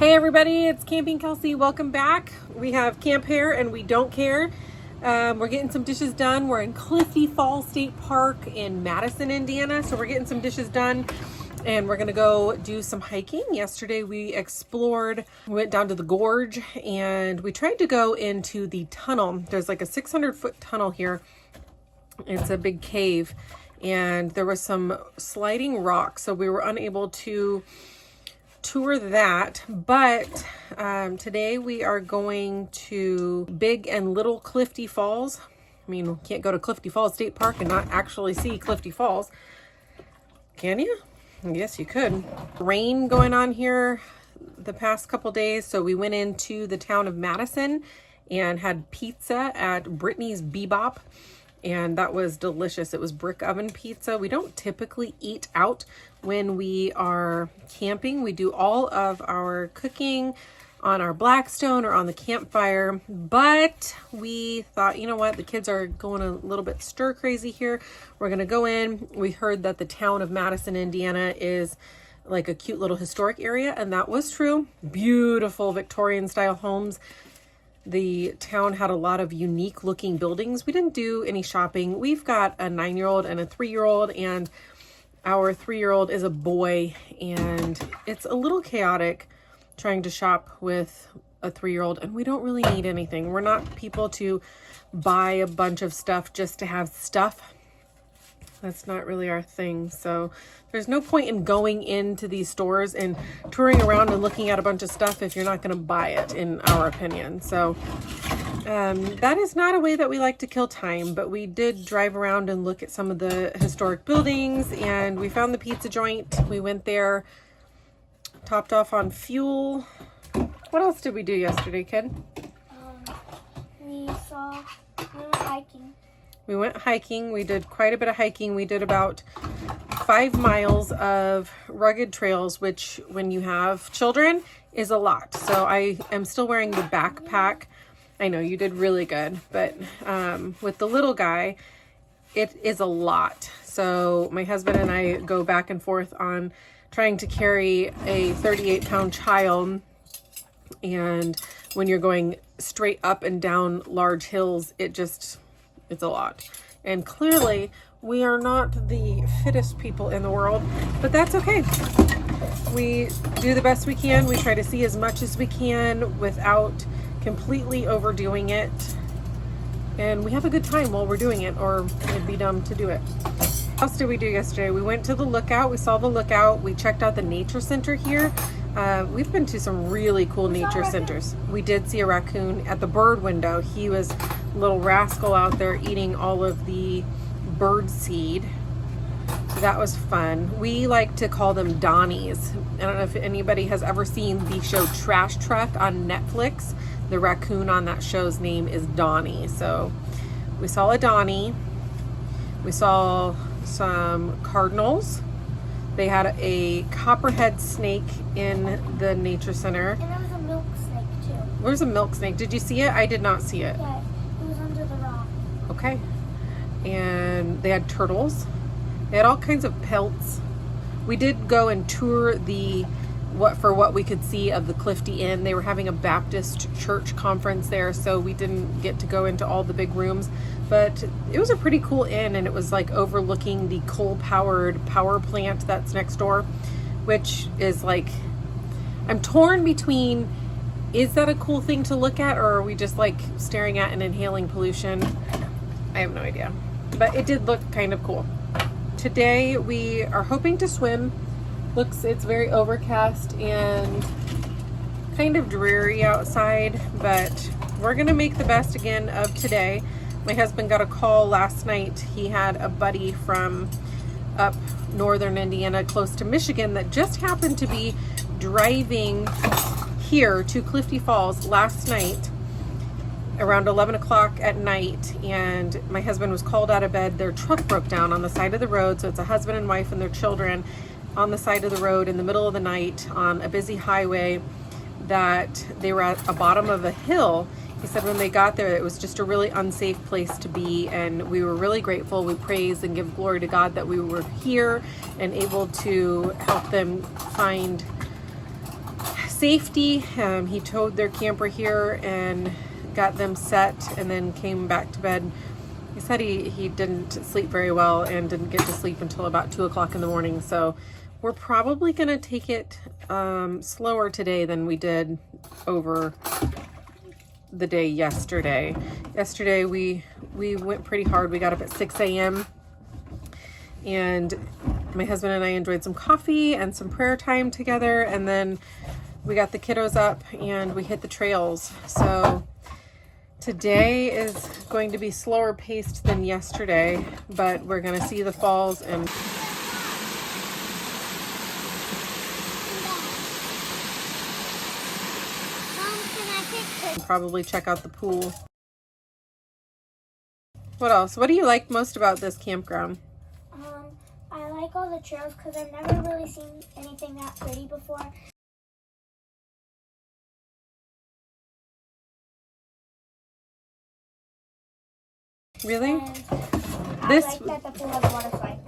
Hey everybody, it's Camping Kelsey. Welcome back. We have Camp Hair and we don't care. We're getting some dishes done. We're in Clifty Falls State Park in Madison, Indiana. So we're getting some dishes done and we're gonna go do some hiking. Yesterday we explored, we went down to the gorge and we tried to go into the tunnel. There's like a 600-foot tunnel here. It's a big cave and there was some sliding rocks, so we were unable to tour that, but today we are going to Big and Little Clifty Falls. I mean, we can't go to Clifty Falls State Park and not actually see Clifty Falls, can you? I guess you could. Rain going on here the past couple days, so we went into the town of Madison and had pizza at Brittany's Bebop, and that was delicious. It was brick oven pizza. We don't typically eat out when we are camping. We do all of our cooking on our Blackstone or on the campfire, but we thought, you know what, the kids are going a little bit stir crazy here. We're gonna go in. We heard that the town of Madison, Indiana is like a cute little historic area, and that was true. Beautiful Victorian style homes. The town had a lot of unique looking buildings. We didn't do any shopping. We've got a 9-year-old and a 3-year-old, and our 3-year-old is a boy, and it's a little chaotic trying to shop with a 3-year-old, and we don't really need anything. We're not people to buy a bunch of stuff just to have stuff. That's not really our thing. So there's no point in going into these stores and touring around and looking at a bunch of stuff if you're not going to buy it, in our opinion. So that is not a way that we like to kill time, but we did drive around and look at some of the historic buildings, and we found the pizza joint. We went there, topped off on fuel. What else did we do yesterday, kid? We went hiking. We went hiking. We did quite a bit of hiking. We did about 5 miles of rugged trails, which when you have children is a lot. So I am still wearing the backpack. I know you did really good, but with the little guy, it is a lot. So my husband and I go back and forth on trying to carry a 38-pound child. And when you're going straight up and down large hills, it's a lot. And clearly we are not the fittest people in the world, but that's okay. We do the best we can. We try to see as much as we can without completely overdoing it. And we have a good time while we're doing it, or it'd be dumb to do it. What else did we do yesterday? We went to the lookout. We saw the lookout. We checked out the nature center here. We've been to some really cool nature centers. We did see a raccoon at the bird window. He was a little rascal out there eating all of the bird seed. So that was fun. We like to call them Donnies. I don't know if anybody has ever seen the show Trash Truck on Netflix. The raccoon on that show's name is Donnie. So we saw a Donnie. We saw some cardinals. They had a copperhead snake in the nature center. And there was a milk snake too. Where's a milk snake? Did you see it? I did not see it. Yeah, it was under the rock. Okay. And they had turtles. They had all kinds of pelts. We did go and tour what we could see of the Clifty Inn. They were having a Baptist church conference there, so we didn't get to go into all the big rooms. But it was a pretty cool inn, and it was like overlooking the coal-powered power plant that's next door, which is like, I'm torn between, is that a cool thing to look at, or are we just like staring at and inhaling pollution? I have no idea, but it did look kind of cool. Today we are hoping to swim. It's very overcast and kind of dreary outside, but we're gonna make the best again of today. My husband got a call last night. He had a buddy from up northern Indiana close to Michigan that just happened to be driving here to Clifty Falls last night around 11 o'clock at night, and my husband was called out of bed. Their truck broke down on the side of the road, so it's a husband and wife and their children on the side of the road in the middle of the night on a busy highway that they were at the bottom of a hill. He said when they got there, it was just a really unsafe place to be, and we were really grateful. We praise and give glory to God that we were here and able to help them find safety. He towed their camper here and got them set and then came back to bed. He said he didn't sleep very well and didn't get to sleep until about 2 o'clock in the morning. So we're probably gonna take it slower today than we did over the day yesterday. Yesterday we went pretty hard. We got up at 6 a.m. and my husband and I enjoyed some coffee and some prayer time together, and then we got the kiddos up and we hit the trails. So today is going to be slower paced than yesterday, but we're going to see the falls and probably check out the pool. What else? What do you like most about this campground? I like all the trails because I've never really seen anything that pretty before. Really? And I like that the pool has a water slide.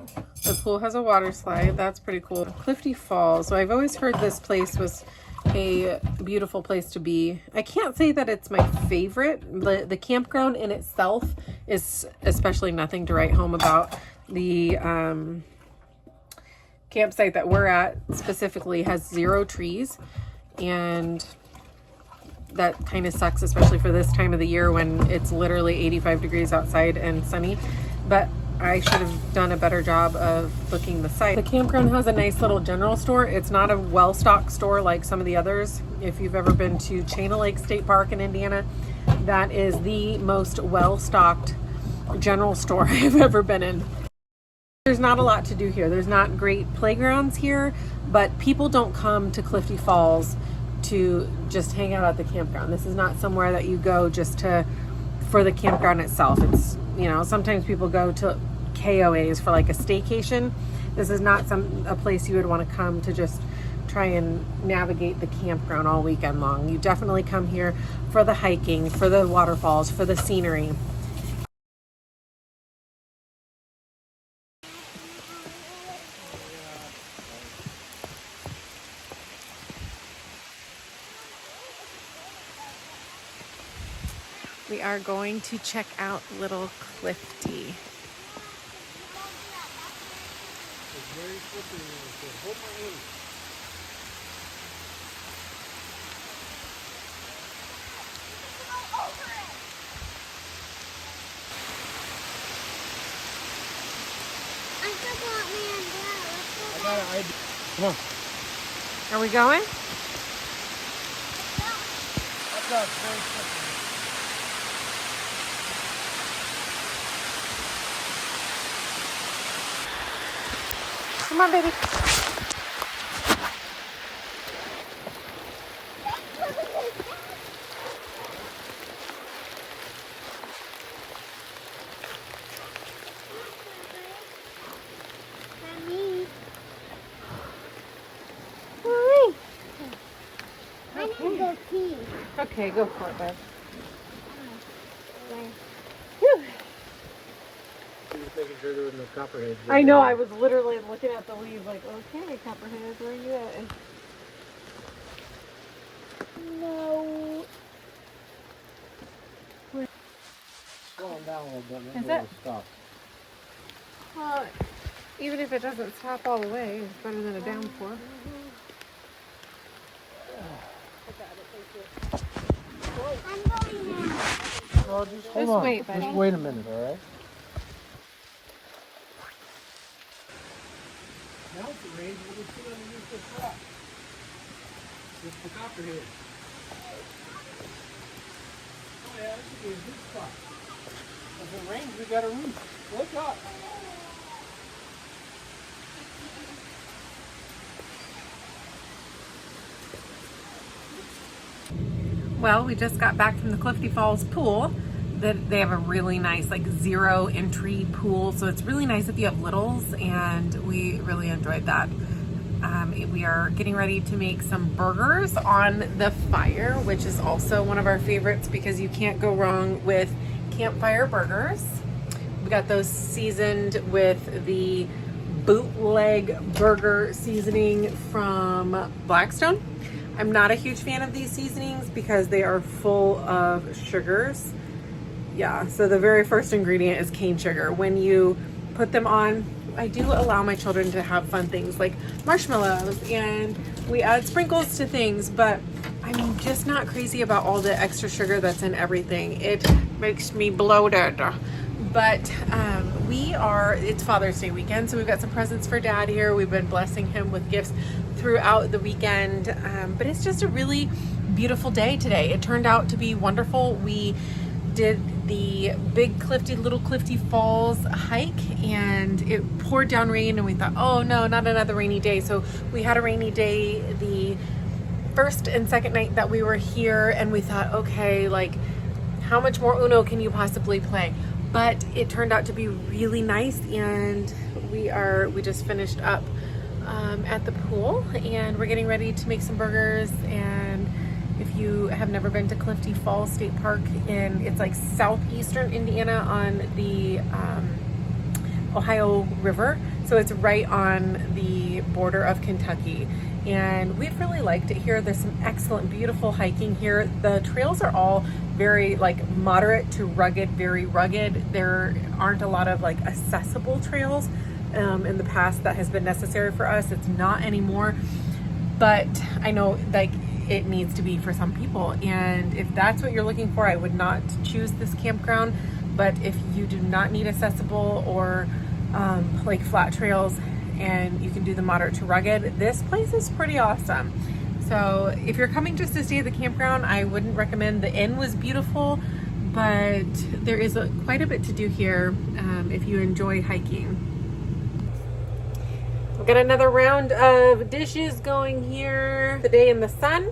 The pool has a water slide. That's pretty cool. Clifty Falls. So I've always heard this place was a beautiful place to be. I can't say that it's my favorite. The campground in itself is especially nothing to write home about. The campsite that we're at specifically has 0 trees, and that kind of sucks, especially for this time of the year when it's literally 85 degrees outside and sunny. But I should have done a better job of booking the site. The campground has a nice little general store. It's not a well-stocked store like some of the others. If you've ever been to Chain Lake State Park in Indiana, that is the most well-stocked general store I've ever been in. There's not a lot to do here. There's not great playgrounds here, but people don't come to Clifty Falls to just hang out at the campground. This is not somewhere that you go just for the campground itself. It's, you know, sometimes people go to KOAs for like a staycation. This is not a place you would want to come to just try and navigate the campground all weekend long. You definitely come here for the hiking, for the waterfalls, for the scenery. We are going to check out Little Clifty. It's very slippery. Hold my hand. I forgot my umbrella. I got an idea. Come on. Are we going? That's not very slippery. Come on, baby. I need to go pee. Okay, go for it, bud. Just making sure there was no copperheads. I know, I was literally looking at the leaves like, okay, Copperhead, where are you at? No. Slowing down a little bit. Is Maybe it? it'll stop. Well, even if it doesn't stop all the way, it's better than a downpour. I'm going now. Well, just hold Just on. wait, buddy. Just wait a minute, all right? Now if it rains, we'll sit underneath this rock. It's the copperhead. Oh yeah, this would be a good spot. If it rains, we got a roof. Look up. Well, we just got back from the Clifty Falls pool. They have a really nice, like, 0 entry pool, so it's really nice if you have littles, and we really enjoyed that. We are getting ready to make some burgers on the fire, which is also one of our favorites because you can't go wrong with campfire burgers. We got those seasoned with the bootleg burger seasoning from Blackstone. I'm not a huge fan of these seasonings because they are full of sugars. Yeah, so the very first ingredient is cane sugar. When you put them on, I do allow my children to have fun things like marshmallows, and we add sprinkles to things, but I'm just not crazy about all the extra sugar that's in everything. It makes me bloated. But it's Father's Day weekend, so we've got some presents for Dad here. We've been blessing him with gifts throughout the weekend, but it's just a really beautiful day today. It turned out to be wonderful. We did the big Little Clifty Falls hike, and it poured down rain, and we thought, oh no, not another rainy day. So we had a rainy day the first and second night that we were here, and we thought, okay, like, how much more Uno can you possibly play? But it turned out to be really nice, and we just finished up at the pool, and we're getting ready to make some burgers. And if you have never been to Clifty Falls State Park, it's like southeastern Indiana on the Ohio River, so it's right on the border of Kentucky. And we've really liked it here. There's some excellent, beautiful hiking here. The trails are all very like moderate to rugged, very rugged. There aren't a lot of like accessible trails. In the past that has been necessary for us. It's not anymore, but I know like it needs to be for some people. And if that's what you're looking for, I would not choose this campground. But if you do not need accessible or like flat trails, and you can do the moderate to rugged, this place is pretty awesome. So if you're coming just to stay at the campground, I wouldn't recommend. The inn was beautiful, but there is quite a bit to do here if you enjoy hiking. We've got another round of dishes going here. The day in the sun,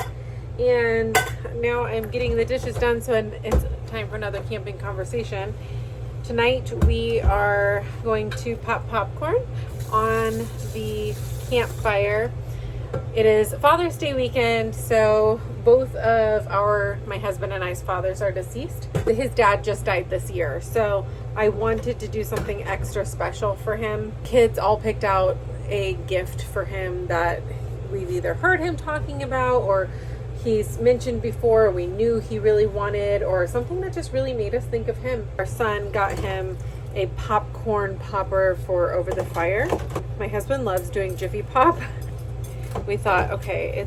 and now I'm getting the dishes done, so it's time for another camping conversation. Tonight we are going to pop popcorn on the campfire. It is Father's Day weekend, so both of my husband and I's fathers are deceased. His dad just died this year, so I wanted to do something extra special for him. Kids all picked out a gift for him that we've either heard him talking about, or he's mentioned before, we knew he really wanted, or something that just really made us think of him. Our son got him a popcorn popper for over the fire. My husband loves doing Jiffy Pop. We thought, okay,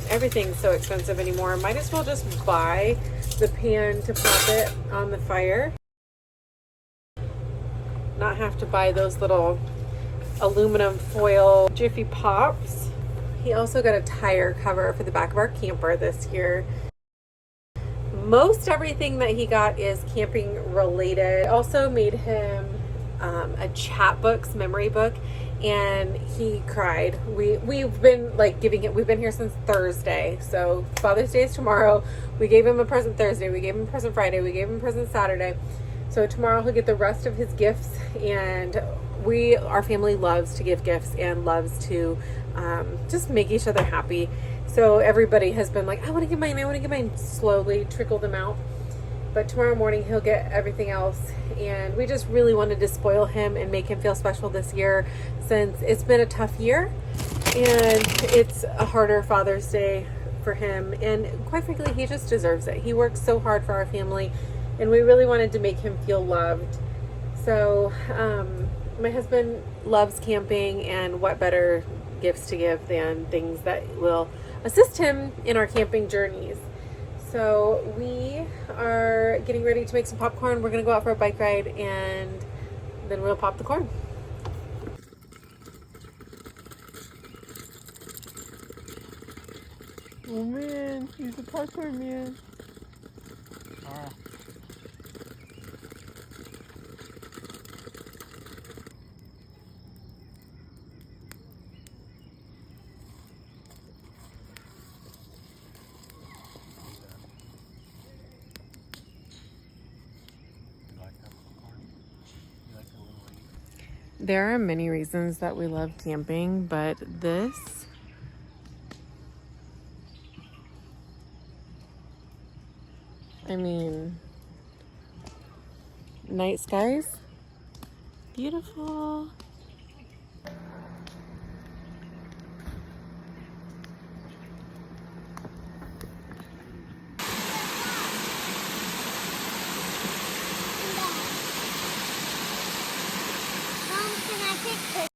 everything's so expensive anymore, might as well just buy the pan to pop it on the fire, not have to buy those little aluminum foil Jiffy Pops. He also got a tire cover for the back of our camper this year. Most everything that he got is camping related. Also made him a chapbooks memory book, and he cried. We've been like we've been here since Thursday, so Father's Day is tomorrow. We gave him a present Thursday, we gave him a present Friday, we gave him a present Saturday, so tomorrow he'll get the rest of his gifts. And our family loves to give gifts and loves to just make each other happy. So everybody has been like, I want to get mine, slowly trickle them out. But tomorrow morning he'll get everything else, and we just really wanted to spoil him and make him feel special this year, since it's been a tough year and it's a harder Father's Day for him, and quite frankly he just deserves it. He works so hard for our family, and we really wanted to make him feel loved. So my husband loves camping, and what better gifts to give than things that will assist him in our camping journeys. So we are getting ready to make some popcorn. We're going to go out for a bike ride, and then we'll pop the corn. Oh man, he's a parkour man. There are many reasons that we love camping, but this night skies, beautiful. I think